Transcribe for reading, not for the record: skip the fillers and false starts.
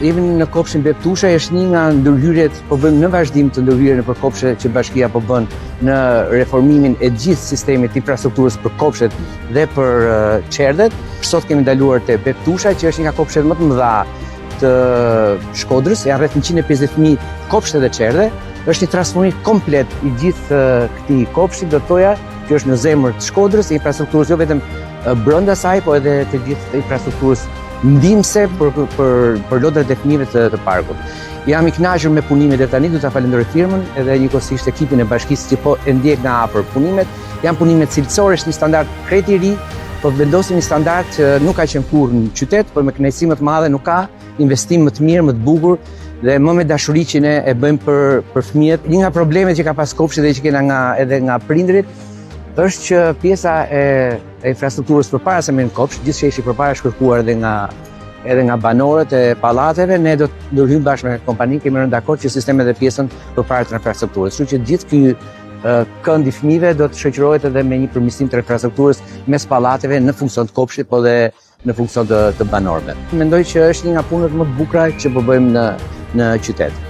jemi në kopshin Beptusha, është një nga ndërhyrjet, po bëjmë në vazhdim të ndërhyrjen për kopshe që bashkia po bën në reformimin e gjithë sistemit infrastrukturës për kopshet dhe për qerdhet. Sot kemi ndaluar te Beptusha, që është një nga kopshet më të mëdha të Shkodrës, janë rreth 150.000 kopshte dhe qerdhe. Është një transformim komplet i gjithë këtij kopshti, do të thoja, që është në zemër të Shkodrës, infrastrukturës jo vetëm brenda saj, po edhe të gjithë infrastrukturës ndihmëse për lodrat e fëmijëve të parkut. Jam i kënaqur me punimet e tani, do ta falenderoj firmën edhe njëkohësisht ekipin e bashkisë që po e ndjek nga afër punimet. Janë punime cilësore, është një standard krejt i ri, po vendosim një standard që nuk ka qenë kurrë në qytet, por me kënaqësi më të madhe nuk ka investim më të mirë, më të bukur dhe më me dashuri që ne e bëjmë për fëmijët. Një nga problemet që ka pas kopshti dhe që kena edhe nga prindrit është që pjesa e infrastrukturës përpara se me në kopsht, gjithë që ishi përpara shkërkuar edhe nga banorët e pallateve, ne do të ndërhyjmë bashkë me kompaninë, kemi rënë dakord që sistemet dhe pjesën përpara të infrastrukturës. Kështu që gjithë ky kënd i fëmijëve do të shoqërohet edhe me një përmirësim të infrastrukturës mes pallateve në funksion të kopshtit, po dhe në funksion të banorëve. Mendoj që është një nga punët më të bukura që po bëjmë në qytet.